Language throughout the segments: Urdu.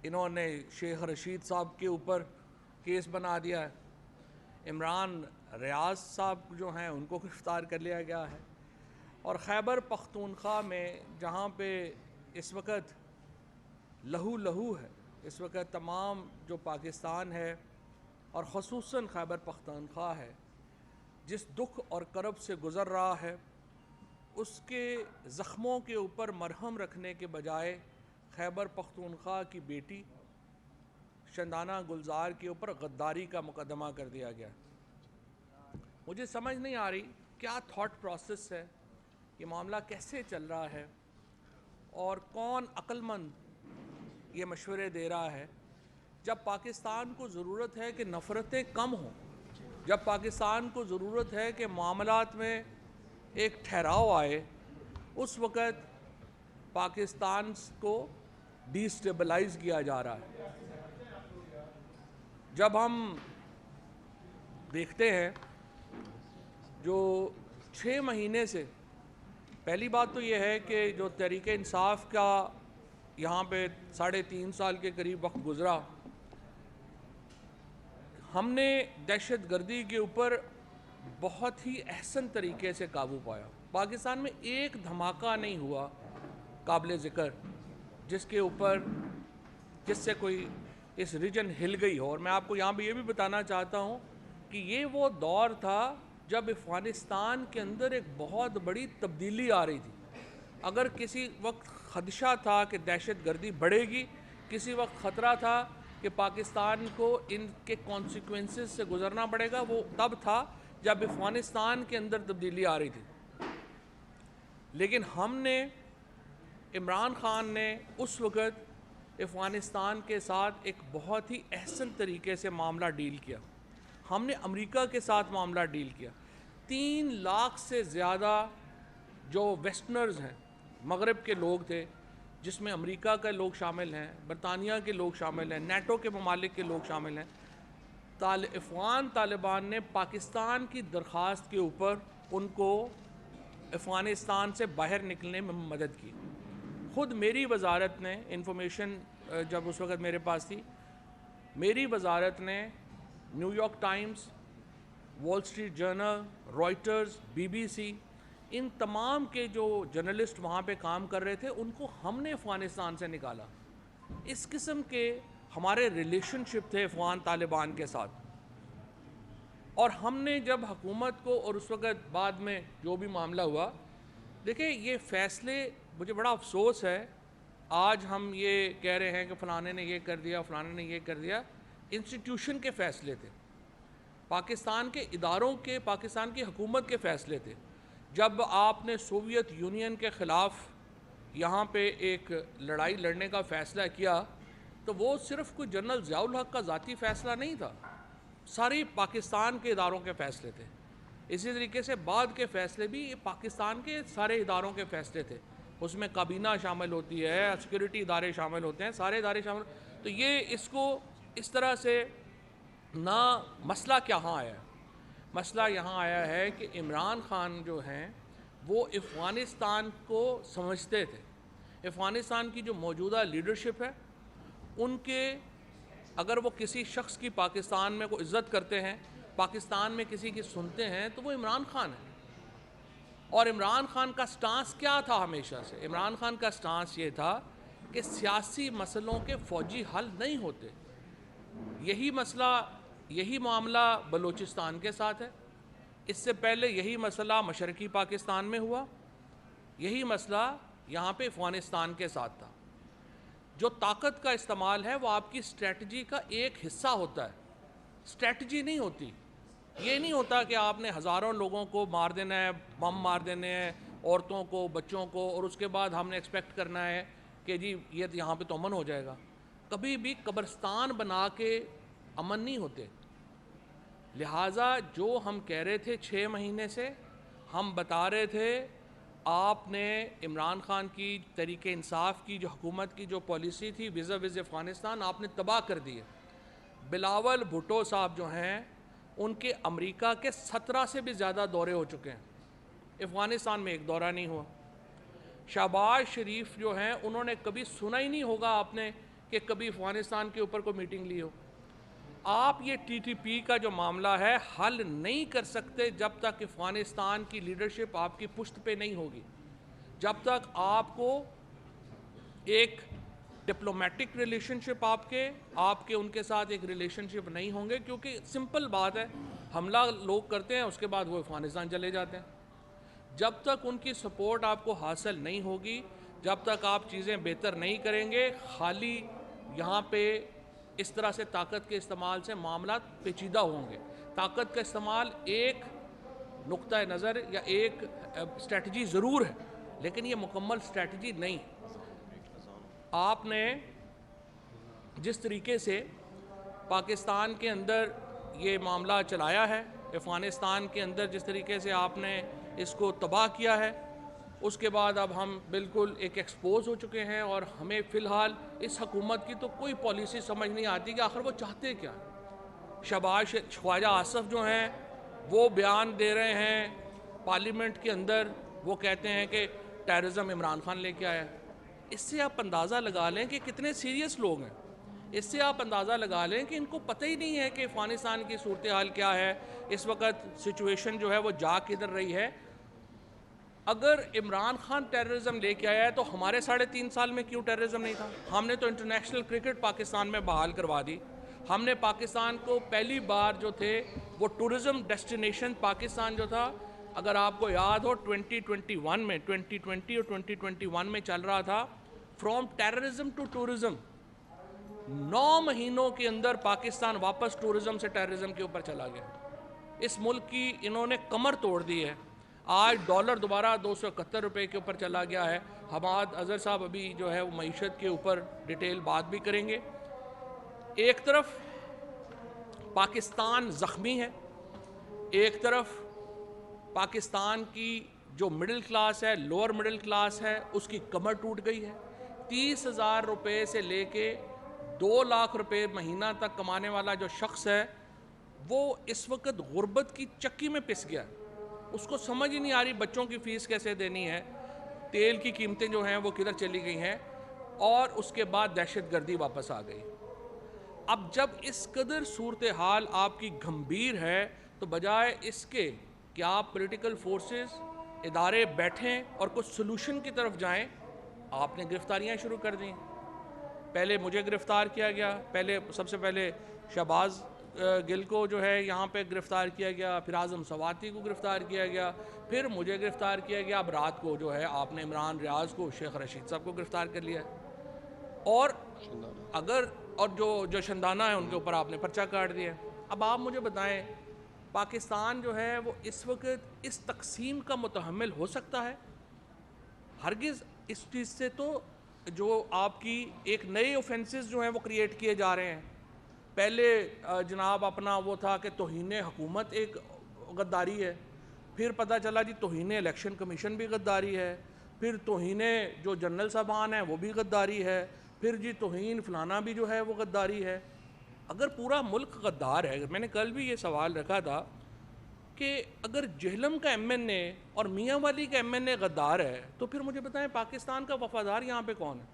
انہوں نے شیخ رشید صاحب کے اوپر کیس بنا دیا ہے، عمران ریاض صاحب جو ہیں ان کو گرفتار کر لیا گیا ہے، اور خیبر پختونخوا میں جہاں پہ اس وقت لہو لہو ہے، اس وقت تمام جو پاکستان ہے اور خصوصاً خیبر پختونخوا ہے جس دکھ اور کرب سے گزر رہا ہے، اس کے زخموں کے اوپر مرہم رکھنے کے بجائے خیبر پختونخوا کی بیٹی شندانہ گلزار کے اوپر غداری کا مقدمہ کر دیا گیا۔ مجھے سمجھ نہیں آ رہی کیا تھاٹ پروسیس ہے، یہ معاملہ کیسے چل رہا ہے، اور کون عقل مند یہ مشورے دے رہا ہے جب پاکستان کو ضرورت ہے کہ نفرتیں کم ہوں، جب پاکستان کو ضرورت ہے کہ معاملات میں ایک ٹھہراؤ آئے، اس وقت پاکستان کو ڈی سٹیبلائز کیا جا رہا ہے۔ جب ہم دیکھتے ہیں جو 6 مہینے سے، پہلی بات تو یہ ہے کہ جو تحریک انصاف کا یہاں پہ 3.5 سال کے قریب وقت گزرا، ہم نے دہشت گردی کے اوپر بہت ہی احسن طریقے سے قابو پایا۔ پاکستان میں ایک دھماکہ نہیں ہوا قابل ذکر جس کے اوپر جس سے کوئی اس ریجن ہل گئی ہو، اور میں آپ کو یہاں پہ یہ بھی بتانا چاہتا ہوں کہ یہ وہ دور تھا جب افغانستان کے اندر ایک بہت بڑی تبدیلی آ رہی تھی۔ اگر کسی وقت خدشہ تھا کہ دہشت گردی بڑھے گی، کسی وقت خطرہ تھا کہ پاکستان کو ان کے کانسیکوینسز سے گزرنا پڑے گا، وہ تب تھا جب افغانستان کے اندر تبدیلی آ رہی تھی۔ لیکن ہم نے، عمران خان نے اس وقت افغانستان کے ساتھ ایک بہت ہی احسن طریقے سے معاملہ ڈیل کیا۔ ہم نے امریکہ کے ساتھ معاملہ ڈیل کیا۔ 3 لاکھ سے زیادہ جو ویسٹرنرز ہیں، مغرب کے لوگ تھے، جس میں امریکہ کے لوگ شامل ہیں، برطانیہ کے لوگ شامل ہیں، نیٹو کے ممالک کے لوگ شامل ہیں، افغان طالبان نے پاکستان کی درخواست کے اوپر ان کو افغانستان سے باہر نکلنے میں مدد کی۔ خود میری وزارت نے انفارمیشن جب اس وقت میرے پاس تھی، میری وزارت نے New York Times, Wall Street Journal, Reuters, B B C, ان تمام کے جو جرنلسٹ وہاں پہ کام کر رہے تھے ان کو ہم نے افغانستان سے نکالا۔ اس قسم کے ہمارے ریلیشن شپ تھے افغان طالبان کے ساتھ، اور ہم نے جب حکومت کو، اور اس وقت بعد میں جو بھی معاملہ ہوا، دیکھیں یہ فیصلے، مجھے بڑا افسوس ہے آج ہم یہ کہہ رہے ہیں کہ فلانے نے یہ کر دیا، فلانے نے یہ کر دیا، انسٹیٹیوشن کے فیصلے تھے، پاکستان کے اداروں کے، پاکستان کی حکومت کے فیصلے تھے۔ جب آپ نے سوویت یونین کے خلاف یہاں پہ ایک لڑائی لڑنے کا فیصلہ کیا تو وہ صرف کوئی جنرل ضیاء الحق کا ذاتی فیصلہ نہیں تھا، ساری پاکستان کے اداروں کے فیصلے تھے۔ اسی طریقے سے بعد کے فیصلے بھی پاکستان کے سارے اداروں کے فیصلے تھے، اس میں کابینہ شامل ہوتی ہے، سیکورٹی ادارے شامل ہوتے ہیں، سارے ادارے شامل، تو یہ اس کو اس طرح سے نہ، مسئلہ کہاں آیا ہے؟ مسئلہ یہاں آیا ہے کہ عمران خان جو ہیں وہ افغانستان کو سمجھتے تھے، افغانستان کی جو موجودہ لیڈرشپ ہے ان کے، اگر وہ کسی شخص کی پاکستان میں کو عزت کرتے ہیں، پاکستان میں کسی کی سنتے ہیں، تو وہ عمران خان ہے۔ اور عمران خان کا سٹانس کیا تھا ہمیشہ سے؟ عمران خان کا سٹانس یہ تھا کہ سیاسی مسئلوں کے فوجی حل نہیں ہوتے۔ یہی مسئلہ، یہی معاملہ بلوچستان کے ساتھ ہے، اس سے پہلے یہی مسئلہ مشرقی پاکستان میں ہوا، یہی مسئلہ یہاں پہ افغانستان کے ساتھ تھا۔ جو طاقت کا استعمال ہے وہ آپ کی اسٹریٹجی کا ایک حصہ ہوتا ہے، اسٹریٹجی نہیں ہوتی۔ یہ نہیں ہوتا کہ آپ نے ہزاروں لوگوں کو مار دینا ہے، بم مار دینے ہیں، عورتوں کو، بچوں کو، اور اس کے بعد ہم نے ایکسپیکٹ کرنا ہے کہ جی یہ یہاں پہ تو امن ہو جائے گا۔ کبھی بھی قبرستان بنا کے امن نہیں ہوتے۔ لہٰذا جو ہم کہہ رہے تھے 6 مہینے سے، ہم بتا رہے تھے آپ نے عمران خان کی تحریک انصاف کی جو حکومت کی جو پالیسی تھی وز افغانستان، آپ نے تباہ کر دی ہے۔ بلاول بھٹو صاحب جو ہیں ان کے امریکہ کے 17 سے بھی زیادہ دورے ہو چکے ہیں، افغانستان میں ایک دورہ نہیں ہوا۔ شہباز شریف جو ہیں انہوں نے کبھی سنا ہی نہیں ہوگا آپ نے کہ کبھی افغانستان کے اوپر کوئی میٹنگ لی ہو. آپ یہ ٹی ٹی پی کا جو معاملہ ہے حل نہیں کر سکتے جب تک افغانستان کی لیڈرشپ آپ کی پشت پہ نہیں ہوگی, جب تک آپ کو ایک ڈپلومیٹک ریلیشن شپ آپ کے ان کے ساتھ ایک ریلیشن شپ نہیں ہوں گے. کیونکہ سمپل بات ہے, حملہ لوگ کرتے ہیں, اس کے بعد وہ افغانستان چلے جاتے ہیں. جب تک ان کی سپورٹ آپ کو حاصل نہیں ہوگی, جب تک آپ چیزیں بہتر نہیں کریں گے, خالی یہاں پہ اس طرح سے طاقت کے استعمال سے معاملات پیچیدہ ہوں گے. طاقت کا استعمال ایک نقطہ نظر یا ایک اسٹریٹجی ضرور ہے, لیکن یہ مکمل اسٹریٹجی نہیں. آپ نے جس طریقے سے پاکستان کے اندر یہ معاملہ چلایا ہے, افغانستان کے اندر جس طریقے سے آپ نے اس کو تباہ کیا ہے, اس کے بعد اب ہم بالکل ایک ایکسپوز ہو چکے ہیں, اور ہمیں فی الحال اس حکومت کی تو کوئی پالیسی سمجھ نہیں آتی کہ آخر وہ چاہتے کیا. شہباز خواجہ آصف جو ہیں وہ بیان دے رہے ہیں پارلیمنٹ کے اندر, وہ کہتے ہیں کہ ٹیررزم عمران خان لے کے آیا. اس سے آپ اندازہ لگا لیں کہ کتنے سیریس لوگ ہیں. اس سے آپ اندازہ لگا لیں کہ ان کو پتہ ہی نہیں ہے کہ افغانستان کی صورتحال کیا ہے, اس وقت سچویشن جو ہے وہ جا کدھر رہی ہے. اگر عمران خان ٹیررزم لے کے آیا ہے تو ہمارے 3.5 سال میں کیوں ٹیررزم نہیں تھا؟ ہم نے تو انٹرنیشنل کرکٹ پاکستان میں بحال کروا دی. ہم نے پاکستان کو پہلی بار جو تھے وہ ٹورزم ڈیسٹینیشن پاکستان جو تھا, اگر آپ کو یاد ہو 2021 میں 2020 اور 2021 میں چل رہا تھا, فرام ٹیررزم ٹو ٹورزم. 9 مہینوں کے اندر پاکستان واپس ٹورزم سے ٹیررزم کے اوپر چلا گیا. اس ملک کی انہوں نے کمر توڑ دی ہے. آج ڈالر دوبارہ 271 روپے کے اوپر چلا گیا ہے. حماد اظہر صاحب ابھی جو ہے وہ معیشت کے اوپر ڈیٹیل بات بھی کریں گے. ایک طرف پاکستان زخمی ہے, ایک طرف پاکستان کی جو مڈل کلاس ہے, لوور مڈل کلاس ہے, اس کی کمر ٹوٹ گئی ہے. 30,000 روپے سے لے کے 2 لاکھ روپے مہینہ تک کمانے والا جو شخص ہے وہ اس وقت غربت کی چکی میں پس گیا. اس کو سمجھ ہی نہیں آ رہی بچوں کی فیس کیسے دینی ہے, تیل کی قیمتیں جو ہیں وہ کدھر چلی گئی ہیں, اور اس کے بعد دہشت گردی واپس آ گئی. اب جب اس قدر صورتحال آپ کی گھمبیر ہے تو بجائے اس کے کہ آپ پولیٹیکل فورسز ادارے بیٹھیں اور کچھ سلوشن کی طرف جائیں, آپ نے گرفتاریاں شروع کر دیں. پہلے مجھے گرفتار کیا گیا, سب سے پہلے شہباز گل کو جو ہے یہاں پہ گرفتار کیا گیا, پھر اعظم سواتی کو گرفتار کیا گیا, پھر مجھے گرفتار کیا گیا. اب رات کو جو ہے آپ نے عمران ریاض کو, شیخ رشید صاحب کو گرفتار کر لیا, اور جو شندانہ ہیں ان کے اوپر آپ نے پرچہ کاٹ دیا. اب آپ مجھے بتائیں پاکستان جو ہے وہ اس وقت اس تقسیم کا متحمل ہو سکتا ہے؟ ہرگز. اس چیز سے تو جو آپ کی ایک نئے اوفینسز جو ہیں وہ کریٹ کیے جا رہے ہیں. پہلے جناب اپنا وہ تھا کہ توہین حکومت ایک غداری ہے, پھر پتہ چلا جی توہین الیکشن کمیشن بھی غداری ہے, پھر توہین جو جنرل صاحبان ہیں وہ بھی غداری ہے, پھر جی توہین فلانا بھی جو ہے وہ غداری ہے. اگر پورا ملک غدار ہے, میں نے کل بھی یہ سوال رکھا تھا کہ اگر جہلم کا ایم این اے اور میاں والی کا ایم این اے غدار ہے تو پھر مجھے بتائیں پاکستان کا وفادار یہاں پہ کون ہے؟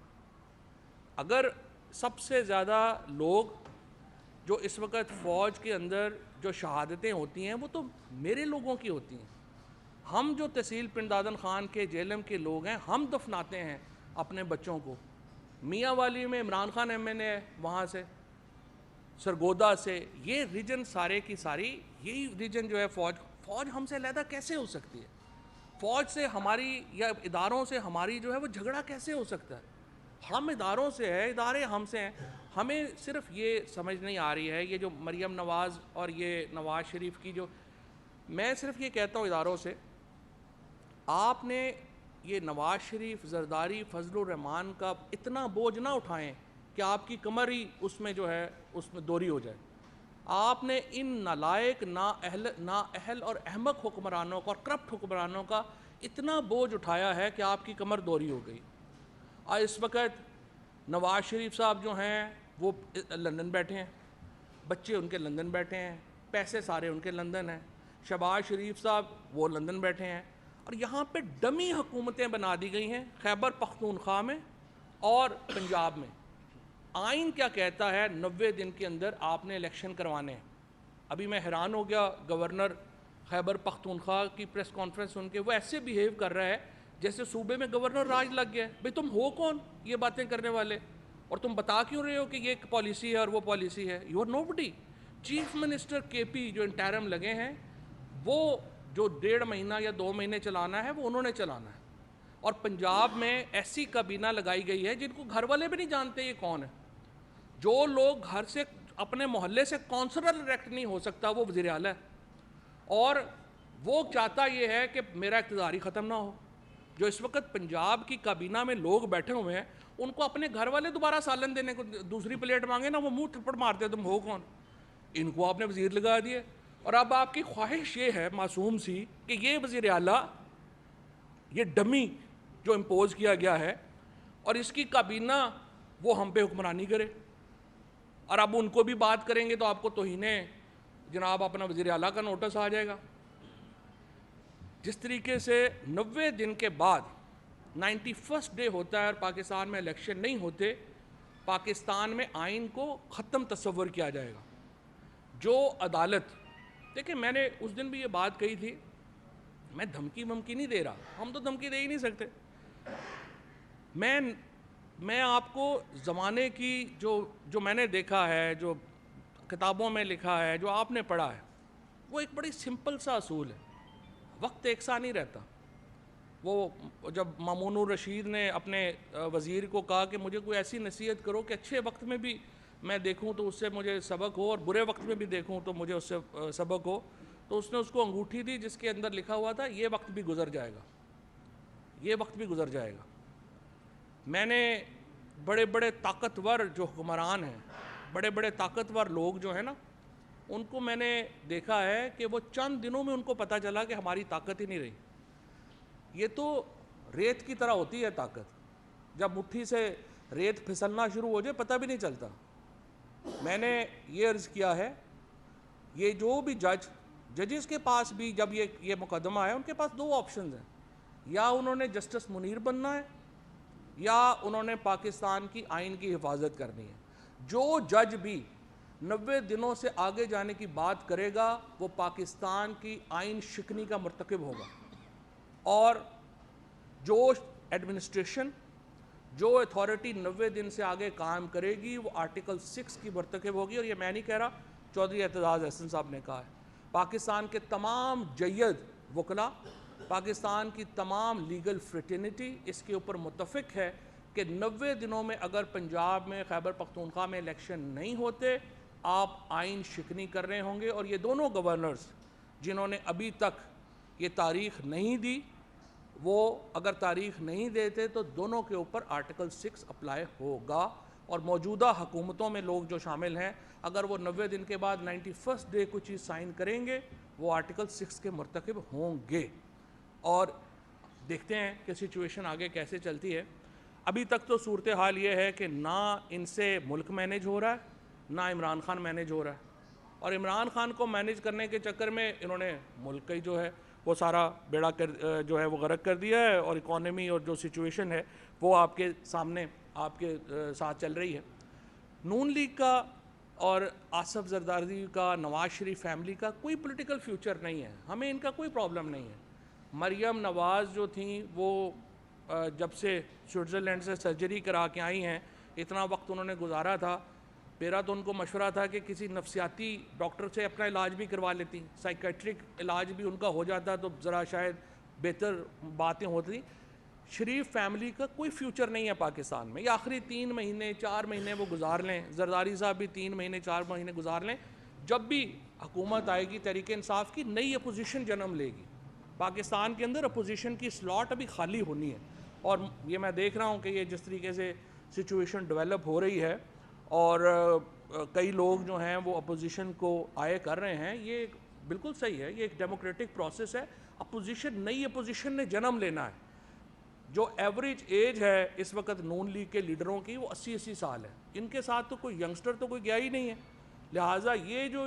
اگر سب سے زیادہ لوگ جو اس وقت فوج کے اندر جو شہادتیں ہوتی ہیں وہ تو میرے لوگوں کی ہوتی ہیں. ہم جو تحصیل پنڈادن خان کے جہلم کے لوگ ہیں, ہم دفناتے ہیں اپنے بچوں کو. میاں والی میں عمران خان ایم این اے ہے, وہاں سے سرگودا سے, یہ ریجن سارے کی ساری, یہی ریجن جو ہے فوج ہم سے علیحدہ کیسے ہو سکتی ہے؟ فوج سے ہماری یا اداروں سے ہماری جو ہے وہ جھگڑا کیسے ہو سکتا ہے؟ ہم اداروں سے ہے, ادارے ہم سے ہیں. ہمیں صرف یہ سمجھ نہیں آ رہی ہے, یہ جو مریم نواز اور یہ نواز شریف کی جو, میں صرف یہ کہتا ہوں اداروں سے, آپ نے یہ نواز شریف, زرداری, فضل الرحمان کا اتنا بوجھ نہ اٹھائیں کہ آپ کی کمر ہی اس میں جو ہے اس میں دوری ہو جائے. آپ نے ان نالائق, نااہل اور احمق حکمرانوں کا اور کرپٹ حکمرانوں کا اتنا بوجھ اٹھایا ہے کہ آپ کی کمر دوری ہو گئی. اور اس وقت نواز شریف صاحب جو ہیں وہ لندن بیٹھے ہیں, بچے ان کے لندن بیٹھے ہیں, پیسے سارے ان کے لندن ہیں. شہباز شریف صاحب وہ لندن بیٹھے ہیں, اور یہاں پہ ڈمی حکومتیں بنا دی گئی ہیں خیبر پختونخوا میں اور پنجاب میں. آئین کیا کہتا ہے 90 دن کے اندر آپ نے الیکشن کروانے ہیں. ابھی میں حیران ہو گیا گورنر خیبر پختونخوا کی پریس کانفرنس سن کے. وہ ایسے بیہیو کر رہا ہے جیسے صوبے میں گورنر راج لگ گیا ہے. بھئی تم ہو کون یہ باتیں کرنے والے, اور تم بتا کیوں رہے ہو کہ یہ ایک پالیسی ہے اور وہ پالیسی ہے؟ You are nobody. Chief minister K P جو انٹرم لگے ہیں, وہ جو 1.5 مہینہ یا 2 مہینے چلانا ہے وہ انہوں نے چلانا ہے. اور پنجاب میں ایسی کابینہ لگائی گئی ہے جن کو گھر والے بھی نہیں جانتے یہ کون ہے. جو لوگ گھر سے اپنے محلے سے کونسلر الیکٹ نہیں ہو سکتا وہ وزیر اعلیٰ ہے, اور وہ چاہتا یہ ہے کہ میرا اقتدار ہی ختم نہ ہو. جو اس وقت پنجاب کی کابینہ میں لوگ بیٹھے ہوئے ہیں, ان کو اپنے گھر والے دوبارہ سالن دینے کو دوسری پلیٹ مانگے نا, وہ منہ تھپڑ مارتے تم ہو کون. ان کو آپ نے وزیر لگا دیے, اور اب آپ کی خواہش یہ ہے معصوم سی کہ یہ وزیر اعلیٰ, یہ ڈمی جو امپوز کیا گیا ہے, اور اس کی کابینہ وہ ہم پہ حکمرانی کرے. اور اب ان کو بھی بات کریں گے تو آپ کو توہین جناب اپنا وزیر اعلیٰ کا نوٹس آ جائے گا. جس طریقے سے 90 دن کے بعد 91st ڈے ہوتا ہے اور پاکستان میں الیکشن نہیں ہوتے, پاکستان میں آئین کو ختم تصور کیا جائے گا. جو عدالت, دیکھیں میں نے اس دن بھی یہ بات کہی تھی, میں دھمکی ومکی نہیں دے رہا, ہم تو دھمکی دے ہی نہیں سکتے. میں آپ کو زمانے کی جو میں نے دیکھا ہے, جو کتابوں میں لکھا ہے, جو آپ نے پڑھا ہے, وہ ایک بڑی سمپل سا اصول ہے. وقت ایک سا نہیں رہتا. وہ جب مامون الرشید نے اپنے وزیر کو کہا کہ مجھے کوئی ایسی نصیحت کرو کہ اچھے وقت میں بھی میں دیکھوں تو اس سے مجھے سبق ہو, اور برے وقت میں بھی دیکھوں تو مجھے اس سے سبق ہو, تو اس نے اس کو انگوٹھی دی جس کے اندر لکھا ہوا تھا یہ وقت بھی گزر جائے گا, یہ وقت بھی گزر جائے گا. میں نے بڑے بڑے طاقتور جو حکمران ہیں, بڑے بڑے طاقتور لوگ جو ہیں نا, ان کو میں نے دیکھا ہے کہ وہ چند دنوں میں ان کو پتہ چلا کہ ہماری طاقت ہی نہیں رہی. یہ تو ریت کی طرح ہوتی ہے طاقت, جب مٹھی سے ریت پھسلنا شروع ہو جائے پتہ بھی نہیں چلتا. میں نے یہ عرض کیا ہے, یہ جو بھی ججز کے پاس بھی جب یہ مقدمہ ہے, ان کے پاس 2 آپشنز ہیں, یا انہوں نے جسٹس منیر بننا ہے یا انہوں نے پاکستان کی آئین کی حفاظت کرنی ہے. جو جج بھی 90 دنوں سے آگے جانے کی بات کرے گا وہ پاکستان کی آئین شکنی کا مرتکب ہوگا. اور جو ایڈمنسٹریشن, جو اتھارٹی 90 دن سے آگے کام کرے گی وہ آرٹیکل 6 کی مرتکب ہوگی. اور یہ میں نہیں کہہ رہا, چودھری اعتزاز احسن صاحب نے کہا ہے. پاکستان کے تمام جید وکلاء, پاکستان کی تمام لیگل فریٹرنیٹی اس کے اوپر متفق ہے کہ 90 دنوں میں اگر پنجاب میں خیبر پختونخوا میں الیکشن نہیں ہوتے, آپ آئین شکنی کر رہے ہوں گے. اور یہ دونوں گورنرز جنہوں نے ابھی تک یہ تاریخ نہیں دی, وہ اگر تاریخ نہیں دیتے تو دونوں کے اوپر آرٹیکل 6 اپلائی ہوگا. اور موجودہ حکومتوں میں لوگ جو شامل ہیں, اگر وہ 90 دن کے بعد 91st ڈے کوئی چیز سائن کریں گے وہ آرٹیکل 6 کے مرتکب ہوں گے. اور دیکھتے ہیں کہ سچویشن آگے کیسے چلتی ہے. ابھی تک تو صورتحال یہ ہے کہ نہ ان سے ملک مینیج ہو رہا ہے, نہ عمران خان مینیج ہو رہا ہے. اور عمران خان کو مینیج کرنے کے چکر میں انہوں نے ملک کا ہی جو ہے وہ سارا بیڑا جو ہے وہ غرق کر دیا ہے, اور اکانومی اور جو سچویشن ہے وہ آپ کے سامنے آپ کے ساتھ چل رہی ہے. نون لیگ کا اور آصف زرداری کا, نواز شریف فیملی کا کوئی پولیٹیکل فیوچر نہیں ہے. ہمیں ان کا کوئی پرابلم نہیں ہے. مریم نواز جو تھیں وہ جب سے سوئٹزرلینڈ سے سرجری کرا کے آئی ہیں, اتنا وقت انہوں نے گزارا تھا, میرا تو ان کو مشورہ تھا کہ کسی نفسیاتی ڈاکٹر سے اپنا علاج بھی کروا لیتی, سائیکیٹرک علاج بھی ان کا ہو جاتا تو ذرا شاید بہتر باتیں ہوتی. شریف فیملی کا کوئی فیوچر نہیں ہے پاکستان میں. یہ آخری 3 مہینے 4 مہینے وہ گزار لیں, زرداری صاحب بھی 3 مہینے 4 مہینے گزار لیں, جب بھی حکومت آئے گی تحریک انصاف کی, نئی اپوزیشن جنم لے گی. پاکستان کے اندر اپوزیشن کی سلاٹ ابھی خالی ہونی ہے. اور یہ میں دیکھ رہا ہوں کہ یہ جس طریقے سے سچویشن ڈیولپ ہو رہی ہے, اور کئی لوگ جو ہیں وہ اپوزیشن کو آئے کر رہے ہیں, یہ بالکل صحیح ہے, یہ ایک ڈیموکریٹک پروسیس ہے. اپوزیشن, نئی اپوزیشن نے جنم لینا ہے. جو ایوریج ایج ہے اس وقت نون لیگ کے لیڈروں کی وہ 80 سال ہے. ان کے ساتھ تو کوئی ینگسٹر تو کوئی گیا ہی نہیں ہے. لہٰذا یہ جو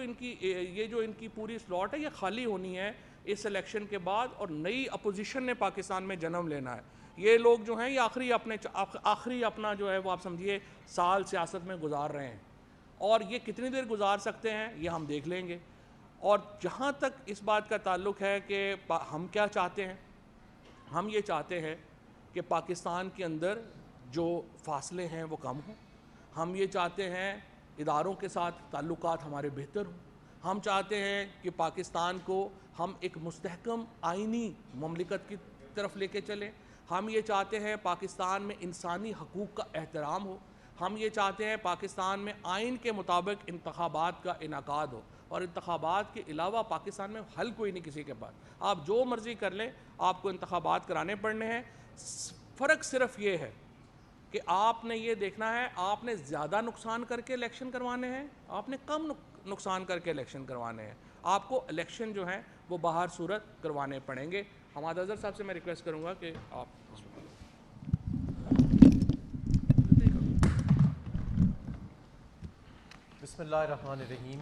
ان کی پوری سلاٹ ہے یہ خالی ہونی ہے اس الیکشن کے بعد, اور نئی اپوزیشن نے پاکستان میں جنم لینا ہے. یہ لوگ جو ہیں یہ آخری اپنا جو ہے وہ آپ سمجھیے سال سیاست میں گزار رہے ہیں، اور یہ کتنی دیر گزار سکتے ہیں یہ ہم دیکھ لیں گے۔ اور جہاں تک اس بات کا تعلق ہے کہ ہم کیا چاہتے ہیں، ہم یہ چاہتے ہیں کہ پاکستان کے اندر جو فاصلے ہیں وہ کم ہوں، ہم یہ چاہتے ہیں اداروں کے ساتھ تعلقات ہمارے بہتر ہوں، ہم چاہتے ہیں کہ پاکستان کو ہم ایک مستحکم آئینی مملکت کی طرف لے کے چلیں، ہم یہ چاہتے ہیں پاکستان میں انسانی حقوق کا احترام ہو، ہم یہ چاہتے ہیں پاکستان میں آئین کے مطابق انتخابات کا انعقاد ہو، اور انتخابات کے علاوہ پاکستان میں حل کوئی نہیں کسی کے پاس، آپ جو مرضی کر لیں آپ کو انتخابات کرانے پڑنے ہیں۔ فرق صرف یہ ہے کہ آپ نے یہ دیکھنا ہے آپ نے زیادہ نقصان کر کے الیکشن کروانے ہیں، آپ نے کم نقصان کر کے الیکشن کروانے ہیں، آپ کو الیکشن جو ہیں وہ باہر صورت کروانے پڑیں گے۔ حماد اظہر صاحب سے میں ریکویسٹ کروں گا کہ آپ بسم اللہ الرحمن الرحیم۔